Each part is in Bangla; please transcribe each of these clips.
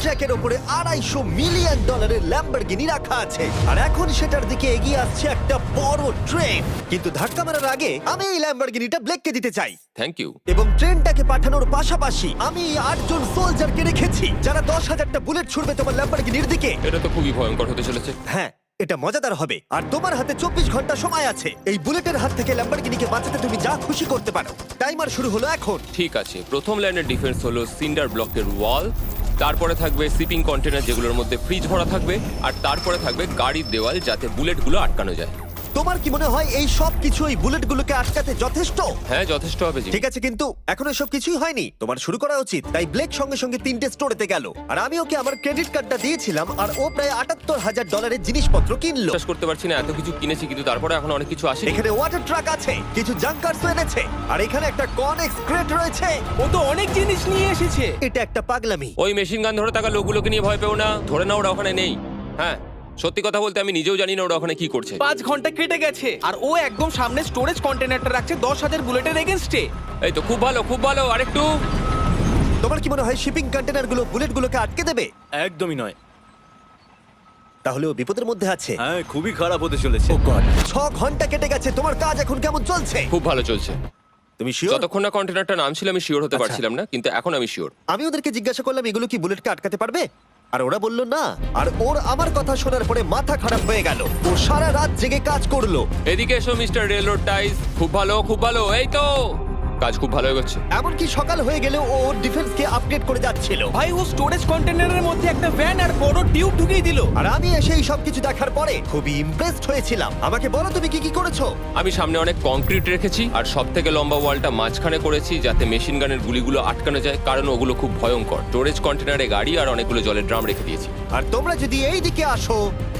ট্র্যাকের উপরে $250 মিলিয়ন ল্যাম্বরগিনি রাখা আছে, আর এখন সেটার দিকে এগিয়ে আসছে একটা বড় ট্রেন। কিন্তু ধাক্কা মারার আগে আমি এই ল্যাম্বরগিনিটা ব্লেককে দিতে চাই। Thank you. এবং ট্রেনটাকে পাঠানোর পাশাপাশি আমি 8 জন সোলজারকে রেখেছি যারা 10,000টা বুলেট ছুড়বে তোমার ল্যাম্বরগিনির দিকে। এটা তো খুবই ভয়ঙ্কর হতে চলেছে। হ্যাঁ, এটা মজাদার হবে। আর তোমার হাতে 24 ঘন্টা সময় আছে এই বুলেটের হাত থেকে ল্যাম্বরগিনিকে বাঁচাতে। তুমি যা খুশি করতে পারো। টাইমার শুরু হলো এখন। ঠিক আছে, প্রথম লাইনের ডিফেন্স হলো সিন্ডার ব্লকের ওয়াল, তারপরে থাকবে শিপিং কন্টেনার যেগুলোর মধ্যে ফ্রিজ ভরা থাকবে, আর তারপরে থাকবে গাড়ির দেওয়াল যাতে বুলেটগুলো আটকানো যায়। তোমার কি মনে হয় এই সব কিছু এই বুলেটগুলোকে আটকাতে যথেষ্ট? হ্যাঁ, যথেষ্ট হবে জি। ঠিক আছে, কিন্তু এখনো সব কিছুই হয়নি। তোমার শুরু করা উচিত। তাই ব্লেক সঙ্গে সঙ্গে 3টে স্টোরেতে গেল, আর আমি ওকে আমার ক্রেডিট কার্ডটা দিয়েছিলাম, আর ও প্রায় $78,000 জিনিসপত্র কিনলো। বিশ্বাস করতে পারছি না এত কিছু কিনেছি, কিন্তু তারপরে এখন অনেক কিছু আসে। এখানে ওয়াটার ট্রাক আছে, কিছু জাঙ্কারস এনেছে, আর এখানে একটা কনেক্স ক্রেট রয়েছে। ও তো অনেক জিনিস নিয়ে এসেছে। এটা একটা পাগলামি। ওই মেশিন গান ধরে থাকা লোকগুলোকে নিয়ে ভয় পেও না, ধরে না ওরা ওখানে নেই। হ্যাঁ, সত্যি কথা বলতে আমি নিজেও জানি না ওরা ওখানে কি করছে। 5 ঘন্টা কেটে গেছে আর ও একদম সামনে স্টোরেজ কন্টেনারটা রাখছে 10,000 বুলেটের এগেইনস্টে। এই তো খুব ভালো, খুব ভালো। আরেকটু। তোমার কি মনে হয় শিপিং কন্টেনারগুলো বুলেটগুলোকে আটকে দেবে? একদমই নয়। তাহলে ও বিপদের মধ্যে আছে। হ্যাঁ, খুবই খারাপ হতে চলেছে। 6 ঘন্টা কেটে গেছে। তোমার কাজ এখন কেমন চলছে? খুব ভালো চলছে। তুমি শিওর? যতক্ষণ না কন্টেনারটা নামছিল আমি শিওর হতে আচ্ছা। পারছিলাম না, কিন্তু এখন আমি শিওর। আমি ওদেরকে জিজ্ঞাসা করলাম এগুলো কি বুলেটকে আটকাতে পারবে, আর ওরা বলল না। আর ওর আমার কথা শোনার পরে মাথা খারাপ হয়ে গেল। ও সারা রাত জেগে কাজ করলো। এদিকে এসো মিস্টার রেলরোড টাইস। খুব ভালো, খুব ভালো। এই তো কাজ খুব ভালো হয়ে গেছে। এমনকি সকাল হয়ে গেলেও ও ওর ডিফেন্সকে আপডেট করে যাচ্ছিল। ভাই ও স্টোরেজ কন্টেনারের মধ্যে একটা ভ্যান আর বড় টিউব ঢুকিয়ে দিল। আর আমি এসে এই সবকিছু দেখার পরে খুবই ইমপ্রেসড হয়েছিলাম। আমাকে বলো তুমি কি কি করেছো? আমি সামনে অনেক কংক্রিট রেখেছি, আর সব থেকে লম্বা ওয়ালটা মাঝখানে করেছি যাতে মেশিন গানের গুলিগুলো আটকানো যায়, কারণ ওগুলো খুব ভয়ঙ্কর। স্টোরেজ কন্টেনারে গাড়ি আর অনেকগুলো জলের ড্রাম রেখে দিয়েছি। আর তোমরা যদি এই দিকে আসো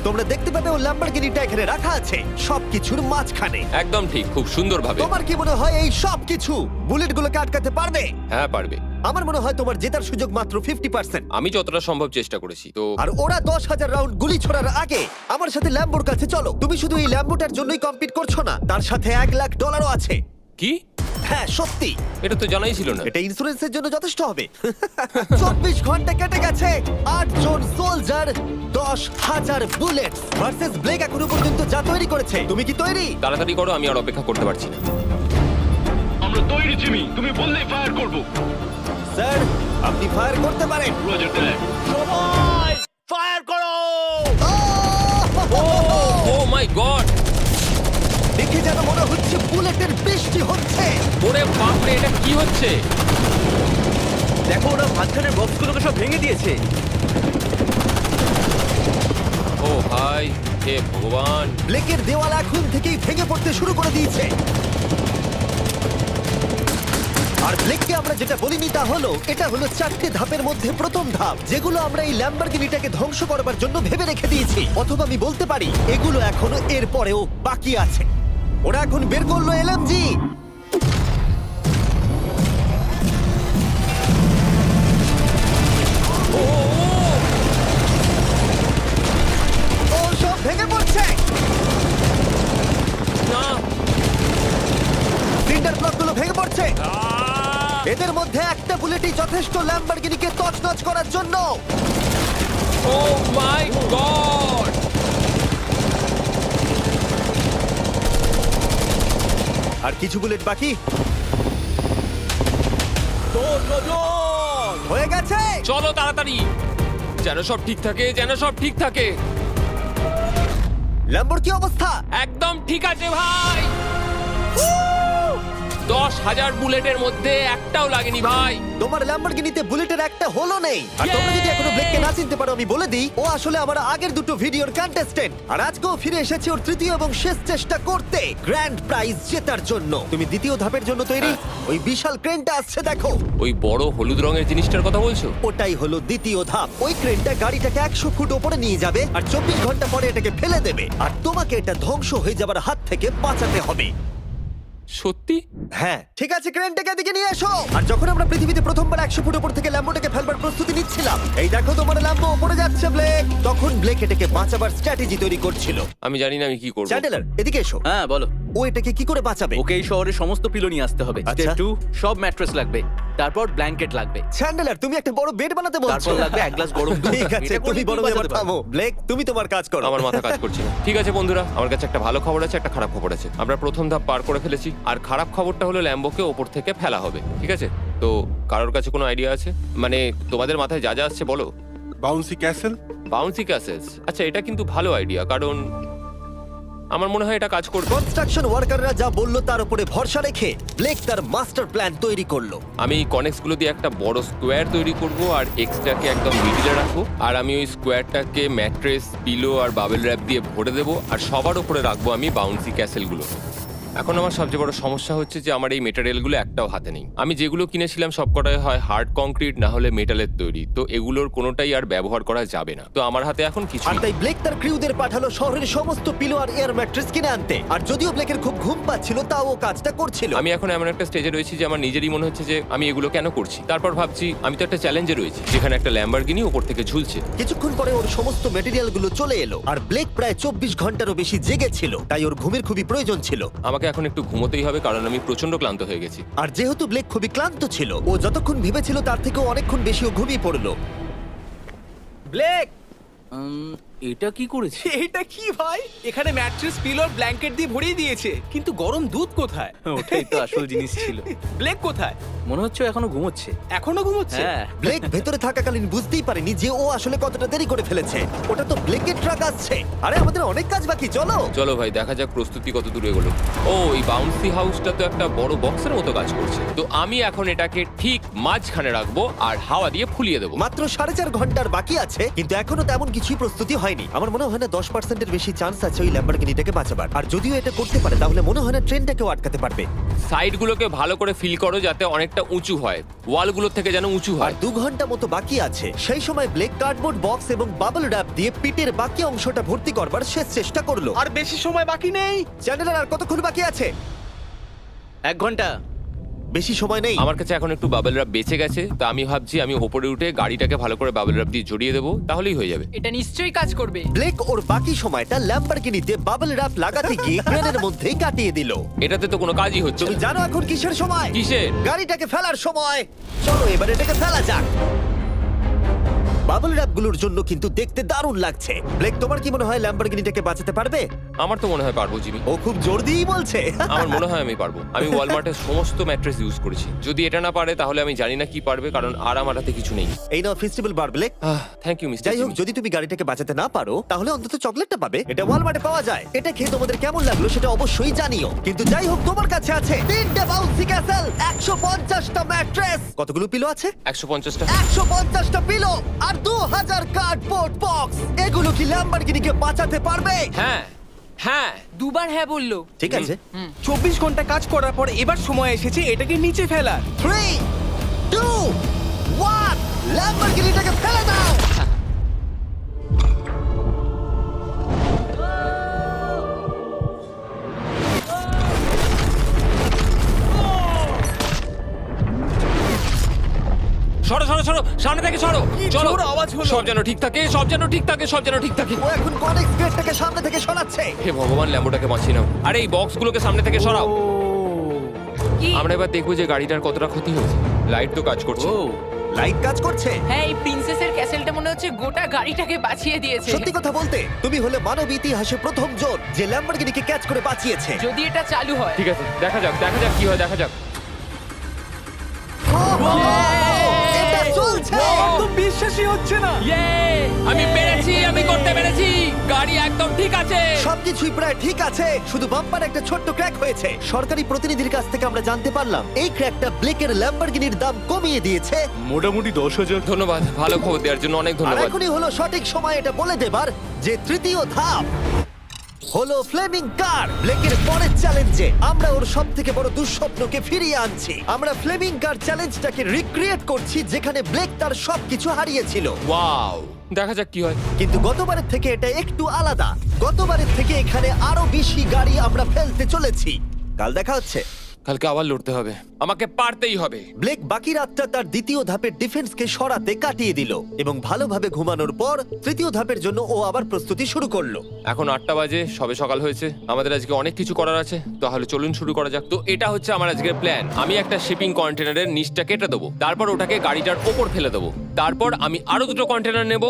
তোমরা দেখতে পাবে ও ল্যাম্বরগিনিটা এখানে রাখা আছে সবকিছুর মাঝখানে। একদম ঠিক, খুব সুন্দরভাবে। তোমার কি মনে হয় এই সবকিছু বুলেটগুলোকে আটকাতে পারবে? হ্যাঁ, পারবে। আমার মনে হয় তোমার জেতার সুযোগ মাত্র 50%। আমি যতটা সম্ভব চেষ্টা করেছি। তো আর ওরা 10,000 রাউন্ড গুলি ছোড়ার আগে আমার সাথে ল্যাম্বোর কাছে চলো। তুমি শুধু এই ল্যাম্বোটার জন্যই কম্পিট করছো না, তার সাথে $1,00,000 আছে। কি? হ্যাঁ সত্যি, এটা তো জানাই ছিল না। এটা ইন্স্যুরেন্সের জন্য যথেষ্ট হবে। 24 ঘন্টা কেটে গেছে, 8 জন সোলজার, 10,000 বুলেট ভার্সেস ব্লেক এখনো পর্যন্ত যা তৈরি করেছে। তুমি কি তৈরি? তাড়াতাড়ি করো, আমি আর অপেক্ষা করতে পারছি না। আমরা তৈরি জিমি, তুমি বললেই ফায়ার করব। স্যার আপনি ফায়ার করতে পারেন। রোজার ট্যাগ। সবাই ফায়ার করো! ও মাই গড! দেখে যেন মনে হচ্ছে বুলেটের বৃষ্টি হচ্ছে। ওরে বাপরে, এটা কি হচ্ছে? দেখো, ওরা মাঝখানের বক্সগুলোকে সব ভেঙে দিয়েছে। ও ভাই, হে ভগবান! ব্লেকের দেওয়াল এখন থেকেই ভেঙে পড়তে শুরু করে দিয়েছে। আর ব্লেককে আমরা যেটা বলিনি তা হলো এটা হলো 4টে ধাপের মধ্যে প্রথম ধাপ, যেগুলো আমরা এই ল্যাম্বরগিনিটাকে ধ্বংস করবার জন্য ভেবে রেখে দিয়েছি। অথবা আমি বলতে পারি এগুলো এখনো এর পরেও বাকি আছে। ওরা এখন বের করলো এলএমজি। ও সব ভেঙে পড়ছে। না! সিন্ডার ব্লকগুলো ভেঙে পড়ছে। এদের মধ্যে একটা বুলেটই যথেষ্ট ল্যাম্বরগিনিকে তছনছ করার জন্য। ও মাই গড! আর কিছু বুলেট বাকি হয়ে গেছে। চলো তাড়াতাড়ি, যেন সব ঠিক থাকে, যেন সব ঠিক থাকে। ল্যাম্বোর কি অবস্থা? একদম ঠিক আছে ভাই। 10,000 বুলেটের মধ্যে একটাও লাগেনি ভাই। তোমার ল্যাম্বরগিনিতে বুলেটের একটা হলো নেই। আর তোমরা যদি এখনো ব্লেককে না চিনতে পারো আমি বলে দিই, ও আসলে আমার আগের দুটো ভিডিওর কন্টেস্টেন্ট। আর আজকেও ফিরে এসেছে ওর তৃতীয় এবং শেষ চেষ্টা করতে গ্র্যান্ড প্রাইজ জেতার জন্য। তুমি দ্বিতীয় ধাপের জন্য তৈরি? ওই বিশাল ক্রেনটা আসছে দেখো। ওই বড় হলুদ রঙের জিনিসটার কথা বলছো? ওটাই হলো দ্বিতীয় ধাপ। ওই ক্রেনটা গাড়িটাকে 100 ফুট উপরে নিয়ে যাবে আর 24 ঘন্টা পরে এটাকে ফেলে দেবে। আর তোমাকে এটা ধ্বংস হয়ে যাবার হাত থেকে বাঁচাতে হবে। সত্যি? হ্যাঁ ঠিক আছে, ক্রেনটাকে এদিকে নিয়ে এসো। আর যখন আমরা পৃথিবীতে প্রথমবার 100 ফুট উপর থেকে ল্যাম্বোটাকে ফেলবার প্রস্তুতি নিচ্ছিলাম, এই দেখো তোমার ল্যাম্বো উপরে যাচ্ছে ব্লেক, তখন ব্লেক এটাকে বাঁচাবার স্ট্র্যাটেজি তৈরি করছিল। আমি জানি না আমি কি করব। চ্যান্ডেলার এদিকে এসো। হ্যাঁ, বলো। ও এটাকে কি করে বাঁচাবে? ওকে এই শহরে সমস্ত পিলো নিয়ে আসতে হবে। আচ্ছা। স্টেপ 2, সব ম্যাট্রেস লাগবে। তারপর ব্ল্যাঙ্কেট লাগবে, চ্যান্ডেলার, তুমি একটা বড় বেড বানাতে বলছো। তারপর লাগবে এক গ্লাস গরম দুধ। ঠিক আছে, এটা করলে তুমি বড় তুই এবার বাঁচাতে থামো। ব্লেক, তুমি তোমার কাজ করো। আমার মাথা কাজ করছে না। ঠিক আছে বন্ধুরা, আমার কাছে একটা ভালো খবর আছে, একটা খারাপ খবর আছে। আমরা প্রথম ধাপ পার করে ফেলেছি, আর খারাপ খবরটা হলো ল্যাম্বোকে ওপর থেকে ফেলা হবে। ঠিক আছে, তো কারোর কাছে কোনো আইডিয়া আছে? মানে তোমাদের মাথায় যা যা আসছে বলো। Bouncy castle. বাউন্সি ক্যাসেলস, আচ্ছা এটা কিন্তু ভালো আইডিয়া, কারণ আমার মনে হয় এটা কাজ করবে। কনস্ট্রাকশন ওয়ার্কাররা যা বললো তার উপরে ভরসা রেখে ব্লেক তার মাস্টার প্ল্যান তৈরি করলো। আমি কনেক্স গুলো দিয়ে একটা বড় স্কোয়ার তৈরি করব আর এক্সটাকে একদম মিডিলে রাখবো, আর আমি ওই স্কোয়ারটাকে ম্যাট্রেস, পিলো আর বাবেল র্যাপ দিয়ে ভরে দেবো, আর সবার উপরে রাখবো আমি বাউন্সি ক্যাসেলগুলো। এখন আমার সবচেয়ে বড় সমস্যা হচ্ছে যে আমার এই মেটেরিয়ালগুলো একটাও হাতে নেই। আমি যেগুলো কিনেছিলাম সবকটাই হয় হার্ড কংক্রিট না হলে মেটালের তৈরি, তো এগুলোর কোনোটাই আর ব্যবহার করা যাবে না। তো আমার হাতে এখন কিছু আর তাই ব্লেক তার ক্রিউদের পাঠালো শহরের সমস্ত পিলো আর এয়ার ম্যাট্রেস কিনে আনতে। আর যদিও ব্লেকের খুব ঘুম পাচ্ছিল, তাও ও কাজটা করছিল। আমি এখন এমন একটা স্টেজে রয়েছি যে আমার নিজেরই মনে হচ্ছে যে আমি এগুলো কেন করছি। তারপর ভাবছি আমি তো একটা চ্যালেঞ্জে রয়েছি যেখানে একটা ল্যাম্বরগিনি উপর থেকে ঝুলছে। কিছুক্ষণ পরে ওর সমস্ত মেটেরিয়ালগুলো চলে এলো, আর ব্লেক প্রায় 24 ঘন্টারও বেশি জেগেছিল, তাই ওর ঘুমের খুবই প্রয়োজন ছিল। আমাকে এখন একটু ঘুমোতেই হবে, কারণ আমি প্রচন্ড ক্লান্ত হয়ে গেছি। আর যেহেতু ব্লেক খুবই ক্লান্ত ছিল, ও যতক্ষণ ভেবেছিল তার থেকেও অনেকক্ষণ বেশি ও ঘুমিয়ে পড়লো। ব্লেক, এটা কি করেছে? এটা কি ভাই? এখানে ম্যাট্রেস, পিলো আর ব্ল্যাঙ্কেট দিয়ে ভরিয়ে দিয়েছে, কিন্তু গরম দুধ কোথায়? ওটাই তো আসল জিনিস ছিল। ব্লেক কোথায়? মনে হচ্ছে ও এখনো ঘুমোচ্ছে। এখনো ঘুমোচ্ছে? হ্যাঁ। ব্লেক ভেতরে থাকাকালীন বুঝতেই পারেনি যে ও আসলে কতটা দেরি করে ফেলেছে। ওটা তো ব্লেকের ট্রাক আসছে। আরে আমাদের অনেক কাজ বাকি, চলো। চলো ভাই, দেখা যাক প্রস্তুতি কত দূরে এগোলো। ও, এই বাউন্সি হাউসটা তো একটা বড় বক্সের মতো কাজ করছে। তো আমি এখন এটাকে ঠিক মাঝখানে রাখবো আর হাওয়া দিয়ে ফুলিয়ে দেবো। মাত্র 4.5 ঘন্টার বাকি আছে, কিন্তু এখনো তেমন কিছুই প্রস্তুতি হয়নি। আমার মনে হয় না 10%-এর বেশি চান্স আছে ওই ল্যাম্বরগিনিটাকে বাঁচাবার। আর যদিও এটা করতে পারে, তাহলে মনে হয় না ট্রেনটাকেও আটকাতে পারবে। সাইডগুলোকে ভালো করে ফিল করো যাতে অনেকটা উঁচু হয়, ওয়ালগুলোর থেকে যেন উঁচু আর হয়। 2 ঘন্টা মতো বাকি আছে। সেই সময় ব্লেক কার্ডবোর্ড বক্স এবং বাবল র্যাপ দিয়ে পিটের বাকি অংশটা ভর্তি করবার শেষ চেষ্টা করলো। আর বেশি সময় বাকি নেই। চ্যানেলের আর কতক্ষণ বাকি আছে? 1 ঘন্টা। বেশি সময় নেই। আমার কাছে এখন একটু বাবেল র্যাপ বেঁচে গেছে, তা আমি ভাবছি আমি ওপরে উঠে গাড়িটাকে ভালো করে বাবেল র্যাপ দিয়ে জড়িয়ে দেবো, তাহলেই হয়ে যাবে। এটা নিশ্চয়ই কাজ করবে। ব্লেক ওর বাকি সময়টা ল্যাম্বরগিনিতে বাবল র্যাপ লাগাতে গিয়ে ক্রেনের মধ্যেই কাটিয়ে দিল। এটাতে তো কোনো কাজই হচ্ছে তুমি না। জানো এখন কিসের সময়? কিসের? গাড়িটাকে ফেলার সময়। চলো এবার এটাকে ফেলা যাক। বাবল র্যাপ গুলোর জন্য কিন্তু দেখতে দারুণ লাগছে। ব্লেক, তোমার কি মনে হয় ল্যাম্বরগিনিটাকে বাঁচাতে পারবে? আমার তো মনে হয় পারবো জিমি। ও খুব জোর দিয়েই বলছে। আমার মনে হয় আমি পারবো। আমি ওয়ালমার্টের সমস্ত ম্যাট্রেস ইউজ করেছি। যদি এটা না পারে তাহলে আমি জানি না কি পারবে, কারণ আর আমার হাতে কিছু নেই। এই নাও ফেস্টিভ্যাল বার, ব্লেক। থ্যাংক ইউ মিস্টার যাই হোক, যদি তুমি গাড়িটাকে বাঁচাতে না পারো তাহলে অন্তত চকলেটটা পাবে। এটা ওয়ালমার্টে পাওয়া যায়। এটা খেয়ে তোমাদের কেমন লাগলো সেটা অবশ্যই জানিও। কিন্তু যাই হোক, তোমার কাছে আছে 3টে বাউন্সি ক্যাসেল, 150টা ম্যাট্রেস, কতগুলো পিলো আছে? 150টা। 150টা পিলো আর 2000 কার্ডবোর্ড বক্স। এগুলো কি ল্যাম্বরগিনিকে বাঁচাতে পারবে? হ্যাঁ হ্যাঁ। দুবার হ্যাঁ বললো। ঠিক আছে। 24 ঘন্টা কাজ করার পর এবার সময় এসেছে এটাকে নিচে ফেলার। 3, 2, 1, ল্যাম্বরগিনিটাকে ফেলে দাও। সরো সরো সরো, সামনে থেকে সরো। চলো, জোর আওয়াজ হলো। সব যেন ঠিক থাকে, সব যেন ঠিক থাকে, সব যেন ঠিক থাকে। ও এখন কনেক্স গেটটাকে সামনে থেকে সরাচ্ছে। হে ভগবান, ল্যাম্বোটাকে বাঁচিয়ে নাও। আরে এই বক্সগুলোকে সামনে থেকে সরাও। কি? আমরা এবার দেখবো যে গাড়িটার কতটা ক্ষতি হয়েছে। লাইট তো কাজ করছে। ও, লাইট কাজ করছে। হ্যাঁ, এই প্রিন্সেসের ক্যাসেলটা মনে হচ্ছে গোটা গাড়িটাকে বাঁচিয়ে দিয়েছে। সত্যি কথা বলতে, তুমি হলে মানব ইতিহাসে প্রথম জন যে ল্যাম্বরগিনিকে ক্যাচ করে বাঁচিয়েছে। যদি এটা চালু হয়। ঠিক আছে, দেখা যাক কি হয়, দেখা যাক। এটা চলছে। একদম বিশ্বাসই হচ্ছে না। আমি পেরেছি, আমি করতে পেরেছি। গাড়ি একদম ঠিক আছে। সবকিছুই প্রায় ঠিক আছে, শুধু বাম্পার একটা ছোট্ট ক্র্যাক হয়েছে। সরকারি প্রতিনিধির কাছ থেকে আমরা জানতে পারলাম এই ক্র্যাকটা ব্লেকের ল্যাম্বরগিনির দাম কমিয়ে দিয়েছে। মোটামুটি 10,000। ধন্যবাদ, ভালো খবর দেওয়ার জন্য অনেক আর ধন্যবাদ। এখনই হলো সঠিক সময় এটা বলে দেবার যে তৃতীয় ধাপ হলো ফ্লেমিং কার। ব্লেকের পরের চ্যালেঞ্জে আমরা ওর সবথেকে বড় দুঃস্বপ্নকে ফিরিয়ে আনছি। আমরা ফ্লেমিং কার চ্যালেঞ্জটাকে রিক্রিয়েট করছি যেখানে ব্লেক তার সবকিছু হারিয়েছিল। ওয়াও, দেখা যাক কি হয়। কিন্তু গতবারের থেকে এটা একটু আলাদা। গতবারের থেকে এখানে আরো বেশি গাড়ি আমরা ফেলতে চলেছি। কাল দেখা হচ্ছে। কালকে আবার লড়তে হবে, আমাকে পারতেই হবে। ব্লেক বাকি রাতটা তার দ্বিতীয় ধাপের ডিফেন্সকে সরাতে কাটিয়ে দিল এবং ভালোভাবে ঘুমানোর পর তৃতীয় ধাপের জন্য ও আবার প্রস্তুতি শুরু করলো। এখন 8টা বাজে, সবে সকাল হয়েছে, আমাদের আজকে অনেক কিছু করার আছে, তাহলে চলুন শুরু করা যাক। তো এটা হচ্ছে আমার আজকের প্ল্যান। আমি একটা শিপিং কন্টেনারের নিচটা কেটে দেবো, তারপর ওটাকে গাড়িটার ওপর ফেলে দেবো, তারপর আমি আরো দুটো কন্টেনার নেব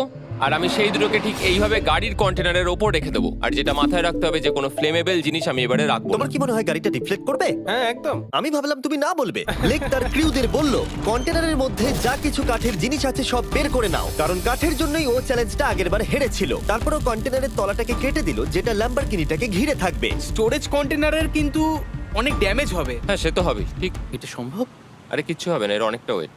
আর আমি সেই দুটোকে ঠিক এইভাবে গাড়ির কন্টেনারের ওপর রেখে দেবো। আর যেটা মাথায় রাখতে হবে যে কোনো ফ্লেমেবল জিনিস আমি এবারে রাখবো না। তোমার কি মনে হয় গাড়িটা ডিফ্লেক্ট করবে? হ্যাঁ একদম। আমি ভাবলাম তুমি না বলবে। ব্লেক তার ক্রিউদের বলল কন্টেনারের মধ্যে যা কিছু কাঠের জিনিস আছে সব বের করে নাও, কারণ কাঠের জন্যই ও চ্যালেঞ্জটা আগেরবার হেরেছিল। তারপর ও কন্টেনারের তলাটাকে কেটে দিল, যেটা ল্যাম্বরগিনিটাকে ঘিরে থাকবে। স্টোরেজ কন্টেনারের কিন্তু অনেক ড্যামেজ হবে। হ্যাঁ সে তো হবেই, ঠিক। এটা সম্ভব? আরে কিচ্ছু হবে না, এর অনেকটা ওয়েট।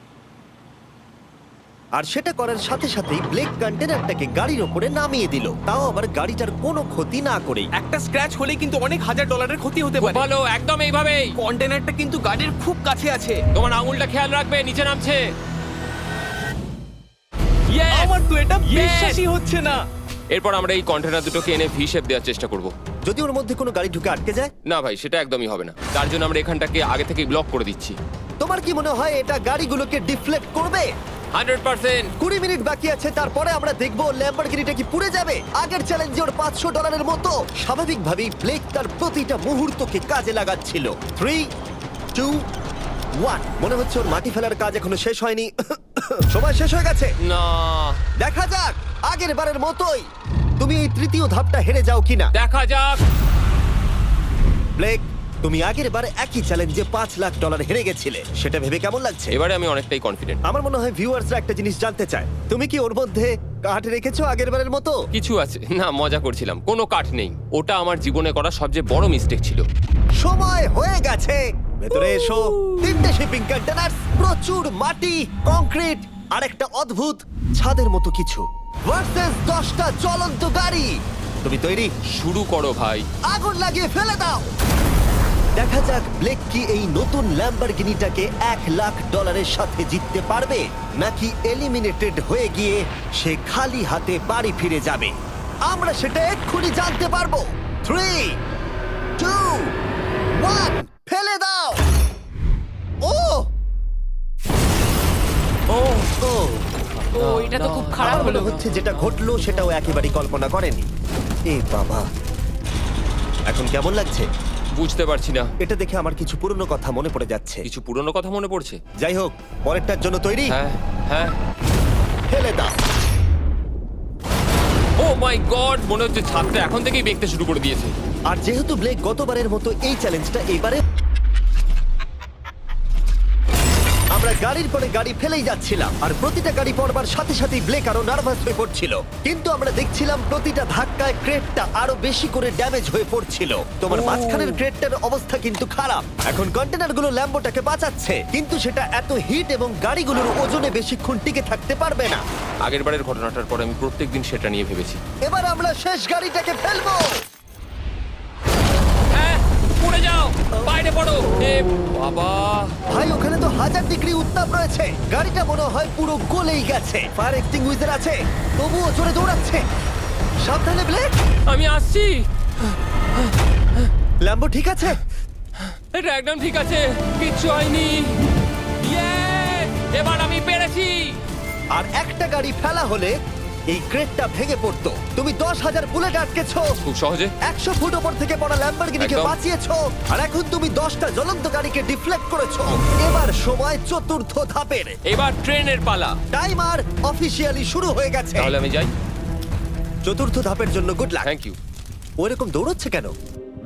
আর সেটা করার সাথে সাথেই ব্লেক কন্টেনারটাকে গাড়ির ওপরে নামিয়ে দিল, তাও আবার গাড়িটার কোনো ক্ষতি না করেই। একটা স্ক্র্যাচ হলেই কিন্তু অনেক $1000 ক্ষতি হতে পারে। ভালো, একদম এইভাবেই। কন্টেনারটা কিন্তু গাড়ির খুব কাছে আছে। তোমার আঙুলটা খেয়াল রাখবে, নিচে নামছে। Yes! আমার তো এটা Yes! বিশ্বাসই হচ্ছে না। এরপর আমরা এই কন্টেনার দুটোকে এনে ভি শেপ দেওয়ার চেষ্টা করব। যদি ওর মধ্যে কোনো গাড়ি ঢুকে আটকে যায়? না ভাই, সেটা একদমই হবে না। তার জন্য আমরা এখানটাকে আগে থেকেই ব্লক করে দিচ্ছি। তোমার কি মনে হয় এটা গাড়িগুলোকে ডিফ্লেক্ট করবে? 100%। 20 মিনিট বাকি আছে, তারপরে আমরা দেখবো ল্যাম্বরগিনিটা কি পুড়ে যাবে। আগের চ্যালেঞ্জে ওর $500 মতো। স্বাভাবিকভাবেই ব্লেক তার প্রতিটা মুহূর্তকে কাজে লাগাচ্ছিল। 3, 2, 1। মনে হচ্ছে ওর মাটি ফেলার কাজ এখনো শেষ হয়নি। সময় শেষ হয়ে গেছে। না, দেখা যাক আগের বারের মতোই তুমি এই তৃতীয় ধাপটা হেরে যাও কিনা। দেখা যাক। ব্লেক, তুমি আগের বার একই চ্যালেঞ্জে $5 লাখ হেরে গেছিলে, সেটা ভেবে কেমন লাগছে? এবারে আমি অনেকটাই কনফিডেন্ট। আমার মনে হয় ভিউয়ার্সরা একটা জিনিস জানতে চায়, তুমি কি ওর মধ্যে কাঠ রেখেছো আগের বারের মতো? কিছু আছে না, মজা করছিলাম। কোনো কাঠ নেই। ওটা আমার জীবনে করা সবচেয়ে বড় মিস্টেক ছিল। সময় হয়ে গেছে, ভেতরে এসো। 3টে শিপিং কন্টেনার, প্রচুর মাটি, কংক্রিট আর একটা অদ্ভুত ছাদের মতো কিছু ভার্সেস 10টা জ্বলন্ত গাড়ি। তুমি তৈরি? শুরু করো ভাই। আগুন লাগিয়ে ফেলে দাও। দেখা যাক ব্লেক কি এই নতুন ল্যাম্বরগিনিটাকে $1 লাখ সাথে জিততে পারবে, নাকি এলিমিনেটেড হয়ে গিয়ে সে খালি হাতে বাড়ি ফিরে যাবে। আমরা সেটা এক্ষুনি জানতে পারবো। 3, 2, 1, ফেলে দাও। ও ও ও ও এটা তো খুব খারাপ আমার মনে হলো। হচ্ছে যেটা ঘটলো সেটাও একেবারেই কল্পনা করেনি। এ বাবা, এখন কেমন লাগছে? বুঝতে পারছি না। এটা দেখে আমার কিছু পুরনো কথা মনে পড়ে যাচ্ছে। কিছু পুরনো কথা মনে পড়ছে। যাই হোক, পরেরটার জন্য তৈরি? হ্যাঁ হ্যাঁ। ফেলে দাও। ও মাই গড, মনে হচ্ছে ছাদটা এখন থেকেই দেখতে শুরু করে দিয়েছে। আর যেহেতু ব্লেক গতবারের মতো এই চ্যালেঞ্জটা এবারে, আমরা গাড়ির পরে গাড়ি ফেলেই যাচ্ছিলাম আর প্রতিটা গাড়ি পড়বার সাথে সাথেই ব্লেক আরো নার্ভাস হয়ে পড়ছিল। কিন্তু আমরা দেখছিলাম প্রতিটা ধাক্কায় ক্রেটটা আরো বেশি করে ড্যামেজ হয়ে পড়ছিল। তোমার মাঝখানের ক্রেটটার অবস্থা কিন্তু খারাপ। এখন কন্টেনারগুলো ল্যাম্বোটাকে বাঁচাচ্ছে, কিন্তু সেটা এত হিট এবং গাড়িগুলোর ওজনে বেশিক্ষণ টিকে থাকতে পারবে না। আগের বারের ঘটনাটার পরে আমি প্রত্যেকদিন সেটা নিয়ে ভেবেছি। এবার আমরা শেষ গাড়িটাকে ফেলবো। হ্যাঁ, পড়ে যাও, বাইরে পড়ো। এ বাবা, ভাই, ওখানে তো 1000 ডিগ্রি উত্তাপ রয়েছে। গাড়িটা মনে হয় পুরো গলেই গেছে। ফায়ার এক্সটিংগুইজার আছে, তবুও জোরে দৌড়াচ্ছে। সাবধানে ব্লেক। আমি আসছি। ল্যাম্বো ঠিক আছে? এটা একদম ঠিক আছে, কিচ্ছু হয়নি। ইয়ে, এবার আমি পেরেছি। আর একটা গাড়ি ফেলা হলে এই ক্রেটটা ভেঙে পড়তো। তুমি 10,000 বুলেট আটকেছো, খুব সহজে 100 ফুট ওপর থেকে পড়া ল্যাম্বরগিনিকে একদম। বাঁচিয়েছো, আর এখন তুমি 10টা জ্বলন্ত গাড়িকে ডিফ্লেক্ট করেছো। এবার সময় চতুর্থ ধাপের। এবার ট্রেনের পালা। টাইমার অফিসিয়ালি শুরু হয়ে গেছে। তাহলে আমি যাই। চতুর্থ ধাপের জন্য গুড লাক। Thank you. ওরকম দৌড়চ্ছে কেন?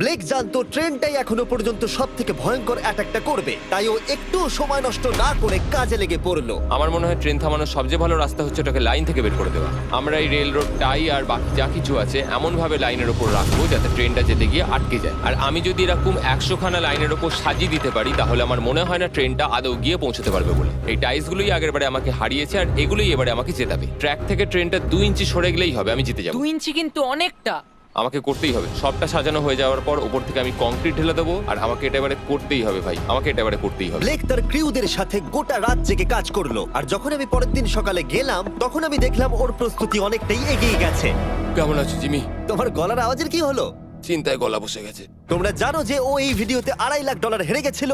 ব্লেক জানতো ট্রেনটাই এখনো পর্যন্ত সব থেকে ভয়ঙ্কর অ্যাটাকটা করবে, তাই ও একটু সময় নষ্ট না করে কাজে লেগে পড়লো। আমার মনে হয় ট্রেন থামানোর সবচেয়ে ভালো রাস্তা হচ্ছে ওটাকে লাইন থেকে বের করে দেওয়া। আমরা এই রেল রোড টাই আর বাকি যা কিছু আছে এমন ভাবে লাইনের ওপর রাখবো যাতে ট্রেনটা যেতে গিয়ে আটকে যায়। আর আমি যদি এরকম 100খানা লাইনের ওপর সাজিয়ে দিতে পারি, তাহলে আমার মনে হয় না ট্রেনটা আদৌ গিয়ে পৌঁছতে পারবে বলে। এই টাইলসগুলোই আগের বারে আমাকে হারিয়েছে, আর এগুলোই এবারে আমাকে জেতাবে। ট্র্যাক থেকে ট্রেনটা 2 ইঞ্চি সরে গেলেই হবে, আমি জিতে যাবো। 2 ইঞ্চি কিন্তু অনেকটা। আমাকে করতেই হবে। সবটা সাজানো হয়ে যাওয়ার পর ওপর থেকে আমি কংক্রিট ঢেলে দেবো, আর আমাকে এটা এবারে করতেই হবে ভাই, আমাকে এটা এবারে করতেই হবে। ব্লেক তার ক্রিউদের সাথে গোটা রাত জেগে কাজ করলো, আর যখন আমি পরের দিন সকালে গেলাম তখন আমি দেখলাম ওর প্রস্তুতি অনেকটাই এগিয়ে গেছে। কেমন আছো জিমি? তোমার গলার আওয়াজের কি হলো? চিন্তায় গলা বসে গেছে। তোমরা জানো যে ও এই ভিডিওতে $2.5 লাখ হেরে গেছিল,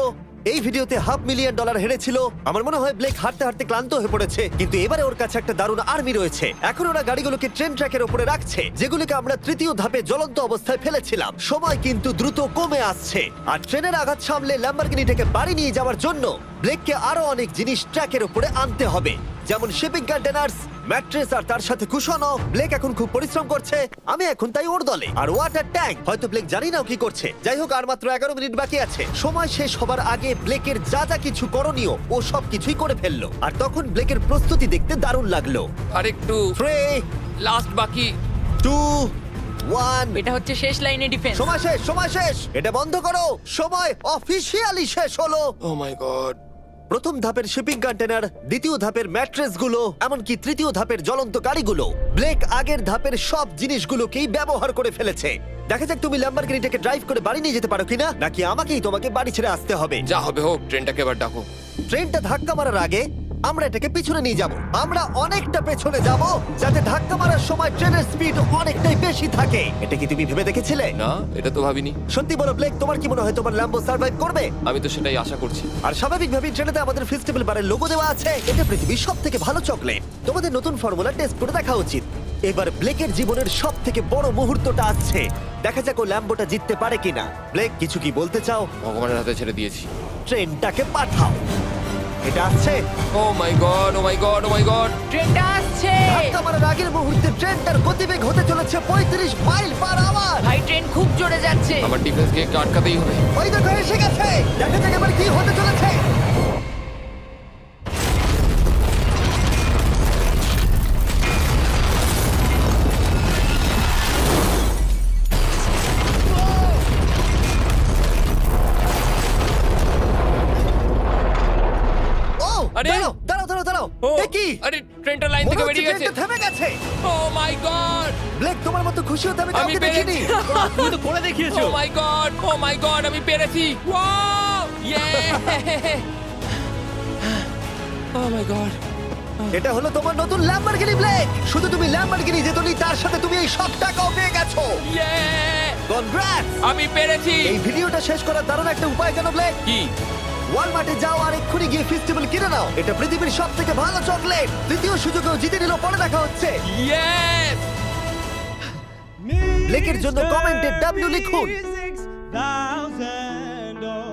এই ভিডিওতে $500,000 হেরেছিল। আমার মনে হয় ব্লেক হাঁটতে হাঁটতে ক্লান্ত হয়ে পড়েছে, কিন্তু এবারে ওর কাছে একটা দারুণ আর্মি রয়েছে। এখন ওরা গাড়িগুলোকে ট্রেন ট্র্যাকের উপরে রাখছে, যেগুলোকে আমরা তৃতীয় ধাপে জ্বলন্ত অবস্থায় ফেলেছিলাম। সময় কিন্তু দ্রুত কমে আসছে, আর ট্রেনের আঘাত সামলে ল্যাম্বরগিনিটাকে বাড়ি নিয়ে যাওয়ার জন্য ব্লেককে আরো অনেক জিনিস ট্র্যাকের উপরে আনতে হবে, যেমন শিপিং কন্টেনার্স, ম্যাট্রেস আর তার সাথে কুশনও। ব্লেক এখন খুব পরিশ্রম করছে, আমি এখন তাই ওর দলে। আর ওয়াটার ট্যাঙ্ক, হয়তো ব্লেক জানি না ও কি করছে। যাই হোক, আর মাত্র 11 মিনিট বাকি আছে। সময় শেষ হবার আগে ব্লেকের যা যা কিছু করণীয় ও সব কিছুই করে ফেললো। আর তখন ব্লেকের প্রস্তুতি দেখতে দারুণ লাগলো। আর একটু 3, লাস্ট বাকি। 2, 1। এটা হচ্ছে শেষ লাইনে ডিফেন্স। সময় শেষ, সময় শেষ, এটা বন্ধ করো। সময় অফিসিয়ালি শেষ হলো। ও মাই গড। প্রথম ধাপের শিপিং কন্টেনার, দ্বিতীয় ধাপের ম্যাট্রেসগুলো, এমনকি তৃতীয় ধাপের জ্বলন্ত গাড়িগুলো, ব্লেক আগের ধাপের সব জিনিসগুলোকেই ব্যবহার করে ফেলেছে। দেখা যাক তুমি ল্যাম্বরগিনিটাকে ড্রাইভ করে বাড়ি নিয়ে যেতে পারো কিনা, নাকি আমাকেই তোমাকে বাড়ি ছেড়ে আসতে হবে। যা হবে হোক, ট্রেনটাকে এবার ডাকো। ট্রেনটা ধাক্কা মারার আগে আমরা এটাকে পিছনে নিয়ে যাব। আমরা অনেকটা পেছনে যাব, যাতে ধাক্কা মারার সময় ট্রেনের স্পিড অনেকটাই বেশি থাকে। এটা কি তুমি ভেবে দেখেছিলে? না, এটা তো ভাবিনি। সত্যি বলো ব্লেক, তোমার কি মনে হয় তোমার ল্যাম্বো সার্ভাইভ করবে? আমি তো সেটাই আশা করছি। আর স্বাভাবিকভাবেই ট্রেনেতে আমাদের ফেস্টিভ্যাল বারের লোগো দেওয়া আছে। এটা পৃথিবীর সবথেকে ভালো চকলেট। তোমাদের নতুন ফর্মুলা টেস্ট করে দেখা উচিত। এবার ব্লেকের জীবনের সবথেকে বড় মুহূর্তটা আসছে। দেখা যাক ও ল্যাম্বোটা জিততে পারে কিনা। ব্লেক, কিছু কি বলতে চাও? ভগবানের হাতে ছেড়ে দিয়েছি। ট্রেনটাকে পাঠাও। এটা আসছে। ও মাই গড, ও মাই গড, ও মাই গড। ট্রেনটা আসছে। ধাক্কা মারার আগের মুহূর্তে ট্রেনটার গতিবেগ হতে চলেছে 35 মাইল পার আওয়ার। ভাই ট্রেন খুব জোরে যাচ্ছে। আমার ডিফেন্সকে একটু আটকাতেই হবে। ওই দেখো এসে গেছে। দেখা যাক এবার কি হতে চলেছে। ও, আরে! দাঁড়াও, দাঁড়াও, দাঁড়াও, দাঁড়াও। ও, এ কি? আরে ট্রেনটা লাইন মনে থেকে হচ্ছে বেরিয়ে গেছে। ট্রেনটা থেমে গেছে। ও মাই গড। ব্লেক, তোমার মতো খুশি হতে আমি আমি কাউকে দেখিনি। পেরেছি। তুমি তো করে দেখিয়েছো। ও মাই গড, ও মাই গড, আমি পেরেছি। ওয়াও! ইয়ে! ও মাই গড। এটা হলো তোমার নতুন ল্যাম্বরগিনি ব্লেক। শুধু তুমি ল্যাম্বরগিনি জেতনি, তার সাথে তুমি এই সব টাকাও পেয়ে গেছো। ইয়ে! কনগ্রাটস! আমি পেরেছি। এই ভিডিওটা শেষ করার দারুণ একটা উপায় জানো ব্লেক? কি? ওয়ালমার্টে যাও আর এক্ষুনি গিয়ে ফেস্টিভ্যাল কিনে নাও। এটা পৃথিবীর সবথেকে ভালো চকলেট। তৃতীয় সুযোগেও জিতে নিল। পরে দেখা হচ্ছে। ইয়েস! ব্লেকের জন্য কমেন্টে W লিখুন। 36,000